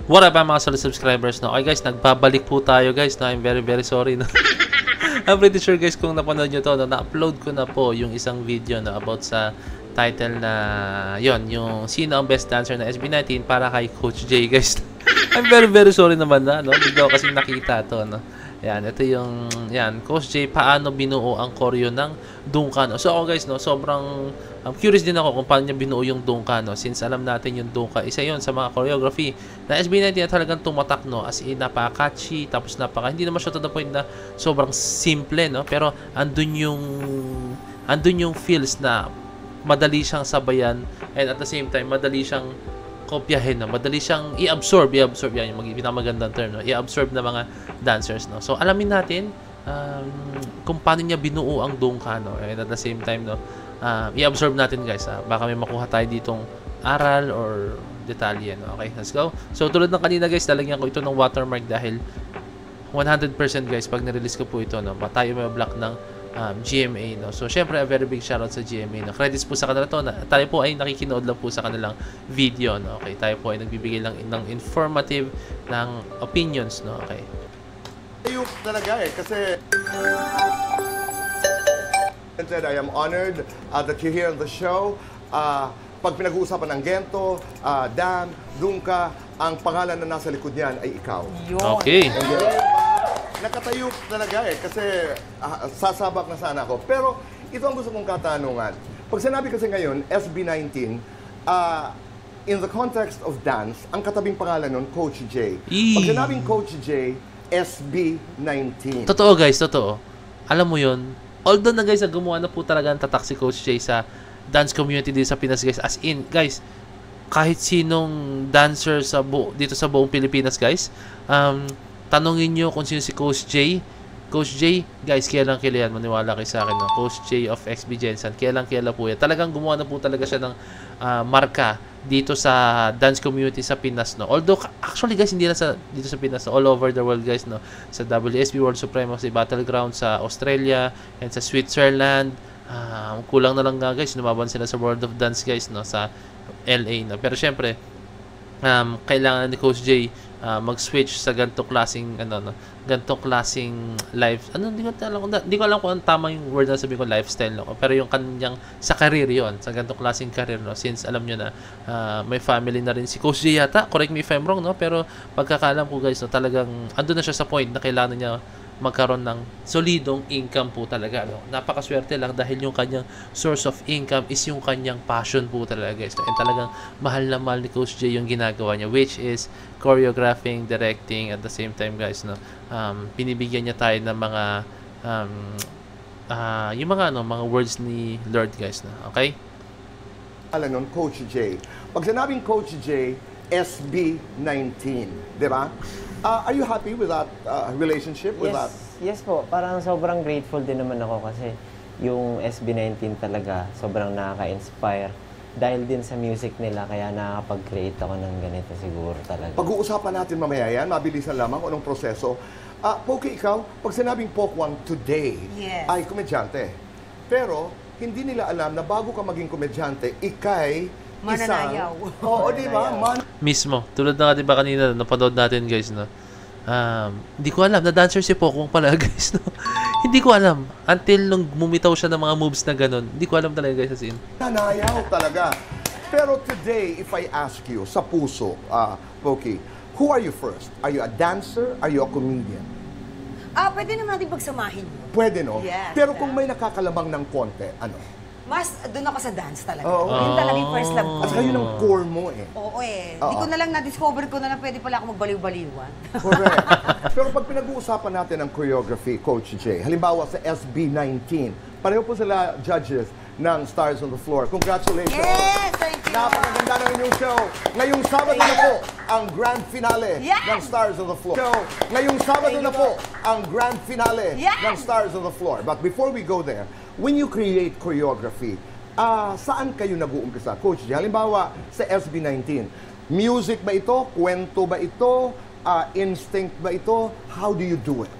What up mga solid subscribers, no? Okay guys, nagbabalik po tayo guys, no? I'm very very sorry, no? I'm pretty sure guys kung napanood nyo to, no? Na-upload ko na po yung isang video, no? About sa title na yon, yung sino ang best dancer na SB19 para kay Coach J guys. I'm very very sorry naman na, no? Bigla ko kasi nakita to, no? Yan, ito yung, yan, Coach J, paano binuo ang choreo ng Dungka, no? So ako guys, no, sobrang curious din ako kung paano niya binuo yung Dungka, no? Since alam natin yung Dungka, isa yon sa mga choreography na SB19 na talagang tumatak, no? As in, napaka-catchy, tapos hindi naman siya to the point na sobrang simple, no? Pero andun yung feels na madali siyang sabayan and at the same time, madali siyang kopyahin, no? Madali siyang i-absorb yan, yung pinakamagandang term, no? I-absorb na mga dancers, no? So, alamin natin kung paano niya binuo ang Dungka, no? And at the same time, no, i-absorb natin, guys, baka may makuha tayo ditong aral or detalye, no? Okay, let's go. So, tulad ng kanina, guys, lalagyan ko ito ng watermark dahil 100% guys, pag nirelease ko po ito, no, tayo may block ng GMA, no? So, syempre, a very big shoutout sa GMA, no? Credits po sa kanila to. Tayo po ay nakikinood lang po sa kanilang video, no? Okay, tayo po ay nagbibigay lang ng informative ng opinions, no? Okay. Ayun talaga kasi I am honored that you're here on the show. Pag pinag-uusapan ng Gento, Dan, Dungka, ang pangalan na nasa likod niyan ay ikaw. Okay. Nakatayo talaga kasi sasabak na sana ako. Pero ito ang gusto kong katanungan. Pag sinabi kasi ngayon, SB19, in the context of dance, ang katabing pangalan nun, Coach J. Pag sinabing Coach J, SB19. Totoo guys, totoo. Alam mo yun, although na guys, gumawa na po talaga ng tatak si Coach J sa dance community dito sa Pinas guys. As in, guys, kahit sinong dancer dito sa buong Pilipinas guys, tanongin nyo kung sino si Coach J. Coach J, guys, kailan yan? Maniwala kayo sa akin. No? Coach J of XB Jensen. Kailan po yan? Talagang gumawa na po talaga siya ng marka dito sa dance community sa Pinas. No? Although, actually guys, hindi na dito sa Pinas. No? All over the world guys. No? Sa WSB World Supremacy Battleground sa Australia and sa Switzerland. Kulang na lang nga guys. Lumaban sila sa World of Dance guys. No? Sa LA. No? Pero syempre, kailangan ni Coach J mag-switch sa ganitong klaseng life. Hindi ko alam kung ang tama yung word na sabihin ko, lifestyle, no? Pero yung kanyang sa career yon, sa ganitong klaseng career, no? Since alam nyo na may family na rin si Coach J yata, correct me if I'm wrong, no? Pero pagkakaalam ko guys, no, talagang andun na siya sa point na kailangan niya magkaroon ng solidong income po talaga, no? Napakaswerte lang dahil yung kanyang source of income is yung kanyang passion po talaga guys, no? And talagang mahal na mahal ni Coach J yung ginagawa niya, which is choreographing, directing, at the same time guys, no, binibigyan niya tayo ng mga yung mga words ni Lord guys, no? Okay? Alam nun, Coach J. Pag sinabing Coach J, SB19, di ba? Are you happy with that relationship? With that? Yes po. Parang sobrang grateful din naman ako kasi yung SB19 talaga sobrang nakaka-inspire. Dahil din sa music nila, kaya nakakapag-create ako ng ganito siguro talaga. Pag-uusapan natin mamaya yan, mabilisan lamang kung anong proseso. Poki, ikaw, pag sinabing Pokwang today, ay komedyante. Pero, hindi nila alam na bago ka maging komedyante, ikay mananayaw. Oo, di ba? Mismo. Tulad na di ba kanina, napanood natin guys, no? Hindi ko alam, na dancer si Pokwang pala guys, no? Hindi ko alam. Until nung bumitaw siya ng mga moves na ganun, hindi ko alam talaga guys, as in. Nanayaw talaga. Pero today, if I ask you, sa puso, Poki, who are you first? Are you a dancer? Are you a comedian? Pwede naman natin pagsamahin mo. Pwede, no? Yes, pero kung may nakakalamang ng konti, ano? Mas doon ako sa dance talaga. Oo. Yun talaga yung first love ko. At saka yun ang core mo eh. Oo eh. Hindi ko na lang na-discover ko na lang pwede pala ako magbaliw-baliwan. Correct. Pero pag pinag-uusapan natin ang choreography, Coach J, halimbawa sa SB19, pareho po sila judges ng Stars on the Floor. Congratulations! Yes! Thank you! Napakaganda ng inyong show. Ngayong Sabado na po ang grand finale ng Stars on the Floor. Ngayong Sabado na po ang grand finale ng Stars on the Floor. But before we go there, when you create choreography, saan kayo nag-uumpisa? Coach J, halimbawa sa SB19, music ba ito? Kwento ba ito? Instinct ba ito? How do you do it?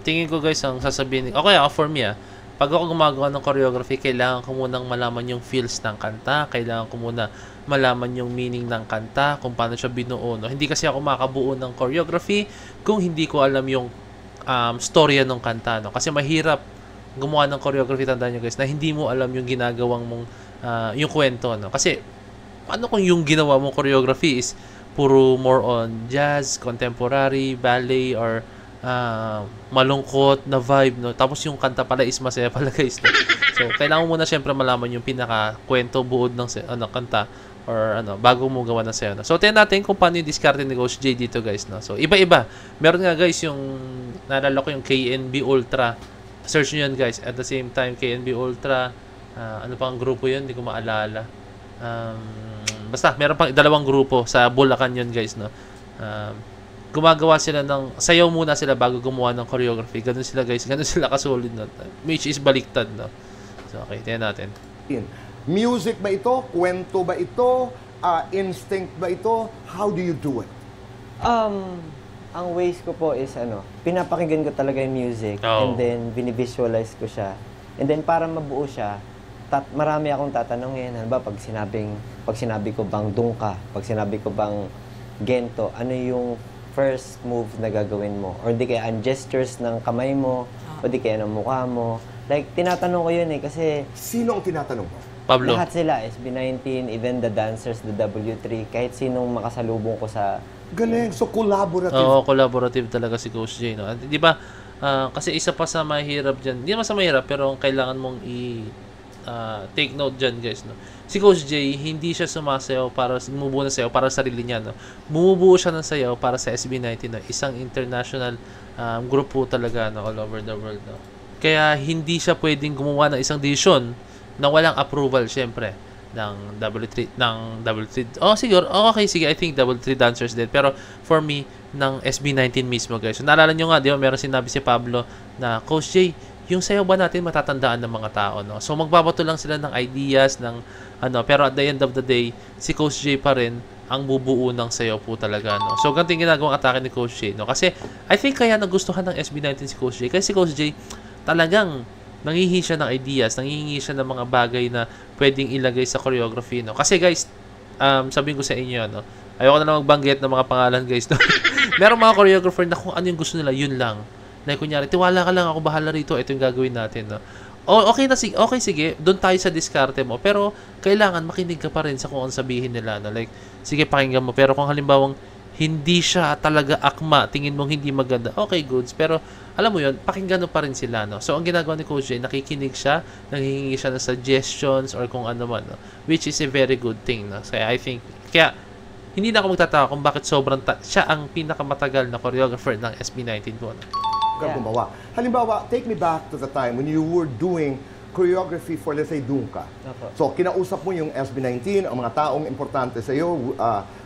Tingin ko guys, ang sasabihin, okay for me pag ako gumagawa ng choreography, kailangan ko munang malaman yung feels ng kanta, kailangan ko muna malaman yung meaning ng kanta, kung paano siya binuo, no? Hindi kasi ako makabuo ng choreography kung hindi ko alam yung storya ng kanta, no? Kasi mahirap gumawa ng choreography, tandaan nyo guys, na hindi mo alam yung ginagawang mong yung kwento, no? Kasi ano kung yung ginawa mong choreography is puro more on jazz, contemporary, ballet, or malungkot na vibe, no? Tapos yung kanta pala is masaya pala guys, no? So kailangan mo muna syempre malaman yung pinaka kwento buod ng kanta or bago mo gawa ng sayo, no? So tingnan natin kung paano yung discard ni Coach J dito guys, no? So iba-iba, meron nga guys yung naalala ko yung KNB Ultra, search nyo yan guys. At the same time KNB Ultra, ano pang grupo yun, hindi ko maalala, basta meron pang dalawang grupo sa Bulacan yun guys, no? Gumagawa sila ng sayaw muna sila bago gumawa ng choreography. Ganun sila guys, ganun sila kasolid, no? Which is baliktad, no? So okay, tingnan natin. Music ba ito? Kwento ba ito? Instinct ba ito? How do you do it? Ang ways ko po is pinapakinggan ko talaga yung music, and then binivisualize ko siya. And then para mabuo siya, marami akong tatanungin. Ano ba, pag sinabi ko bang dungka, pag sinabi ko bang gento, ano yung first move na gagawin mo? Or di kaya ang gestures ng kamay mo, o di kaya ng mukha mo. Like, tinatanong ko yun kasi... Sino ang tinatanong mo? Pablo. Lahat sila, SB19, even the dancers, the W3, kahit sinong makasalubong ko sa... Galing. So, collaborative. Oo, collaborative talaga si Coach J, no? Di ba, kasi isa pa sa mahirap dyan, hindi naman sa mahirap, pero kailangan mong take note dyan, guys, no? Si Coach J, hindi siya sumasayaw para bumubuo ng sayaw para sa sarili niya, no? Bumubuo siya ng sayaw para sa SB19, no? Isang international group po talaga, no? All over the world, no? Kaya hindi siya pwedeng gumawa ng isang decision na walang approval, syempre, ng W3. Oh, siguro. Oh, okay, sige. I think W3 dancers din. Pero for me, ng SB19 mismo, guys. So, naalala nyo nga, di ba, meron sinabi si Pablo na, Coach J, yung sayaw ba natin matatandaan ng mga tao, no? So, magbabato lang sila ng ideas, pero at the end of the day, si Coach J pa rin ang bubuo ng sayaw po talaga, no? So, ganito yung ginagawang atake ni Coach J, no? Kasi, I think kaya nagustuhan ng SB19 si Coach J. Kasi si Coach J, talagang nangihingi siya ng ideas, nangihingi siya ng mga bagay na pwedeng ilagay sa choreography, no? Kasi guys, sabihin ko sa inyo, no? Ayoko na lang magbanggit ng mga pangalan, guys, no? Merong mga choreographer na kung ano yung gusto nila, yun lang. Like, kunyari, tiwala ka lang, ako bahala rito, ito yung gagawin natin, no? Okay, sige, doon tayo sa diskarte mo, pero kailangan makinig ka pa rin sa kung ano sabihin nila, no? Like, sige, pakinggan mo, pero kung halimbawang hindi siya talaga akma, tingin mong hindi maganda, okay, goods, pero alam mo yun, pakinggan mo pa rin sila, no? So, ang ginagawa ni Coach J, nakikinig siya, nanghihingi siya ng suggestions or kung ano man, no? Which is a very good thing, no? So, I think, kaya, hindi na ako magtataka kung bakit sobrang siya ang pinakamatagal na choreographer ng SB19 po, no? Gumawa. Halimbawa, take me back to the time when you were doing choreography for, let's say, Dungka. So, kinausap mo yung SB19, ang mga taong importante sa iyo,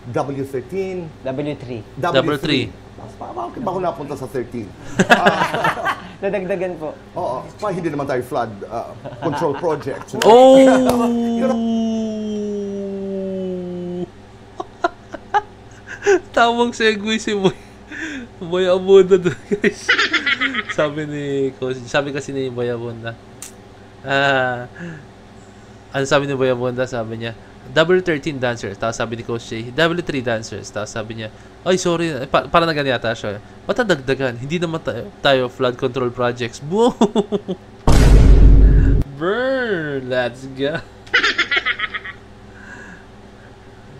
W13. W3. Bakit ba ako napunta sa 13? Nadagdagan po. Oo. Hindi naman tayo flood control projects. Oh! Tamang segue si Boy Abunda doon, guys. Sabi kasi ni Boy Abunda, ano sabi ni Boy Abunda? Sabi niya, W13 dancers. Tapos sabi ni Coach J, W3 dancers. Tapos sabi niya, ay sorry, para na ganyan siya. Ba't dagdagan? Hindi naman tayo flood control projects. Boom! Burn! Let's go!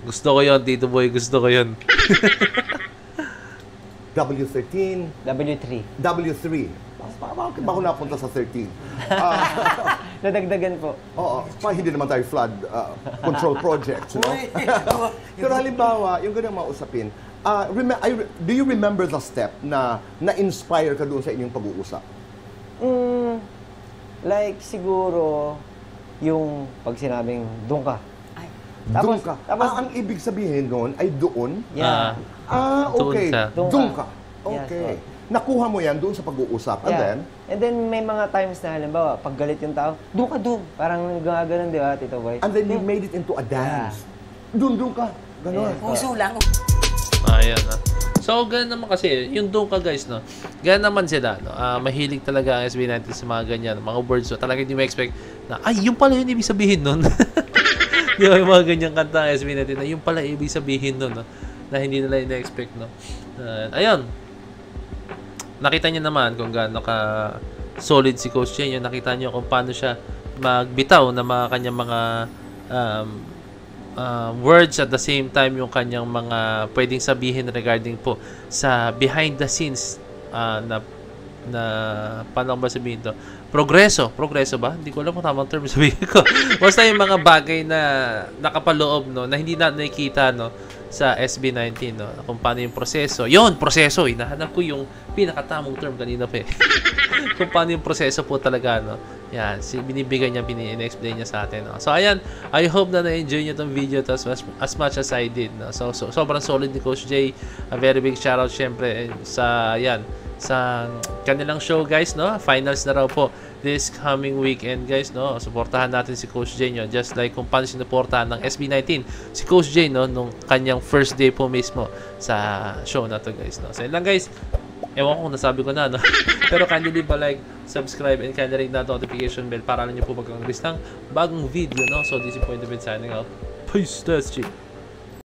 Gusto ko yun, Tito Boy. Gusto ko yun. W13. W3. Bakit ba ako napunta sa 13? Nadagdagan po. Oo. Hindi naman tayo flood control projects, no? Pero halimbawa, yung ganyan mausapin, do you remember the step na na-inspire ka doon sa inyong pag-uusap? Like, siguro, yung pag sinabing, doon ka. Doon ka. Ang ibig sabihin noon ay doon? Yeah. Okay. Doon ka. Yes, Okay. Nakuha mo yan doon sa pag-uusap. And then, may mga times na, halimbawa, pag galit yung tao, doon ka doon. Parang gano'n, di ba, Tito Boy? then you made it into a dance. Doon ka. Ganon. Puso lang. Ayan, no? So, ganun naman kasi, yung doon ka guys, no? Ganun naman sila, no? Mahilig talaga ang SB19 sa mga ganyan, mga words, so talaga hindi mo expect na, ay, yung pala yun ibig sabihin nun. Di ba, yung mga ganyang kanta ang SB19 na, yung pala ibig sabihin nun, no? Na hindi nila ina-expect, no? Ayun. Nakita niyo naman kung gaano ka solid si Coach Jane. Nakita niyo kung paano siya magbitaw na mga kanyang mga words at the same time yung kanyang mga pwedeng sabihin regarding po sa behind the scenes na paano ba sabihin to? Progreso ba? Hindi ko alam kung tamang term sabihin ko. Basta yung mga bagay na nakapaloob, no, na hindi natin nakikita, no, sa SB19, no, kung paano yung proseso. Yon, proseso. Hinahanap ko yung pinakatamang term kanina pa eh. Kung paano yung proseso po talaga, no. Yan, binibigay niya, in-explain niya sa atin, no. So, ayan, I hope na na-enjoy niyo tong video to as much as I did, no. So sobrang solid ni Coach Jay. A very big shoutout syempre sa, yan, sa kanilang show guys, no. Finals na raw po this coming weekend guys, no. Suportahan natin si Coach Jay, no, just like kung paano sinuportahan ng SB19 si Coach Jay, no, nung kanyang first day po mismo sa show na to guys, no. So yun lang guys, ewan ko kung nasabi ko na, no. Pero kindly leave a like, subscribe, and kindly ring that notification bell para alam niyo po pag-release ng bagong video, no. So this is Point of View signing out. Peace, that's G.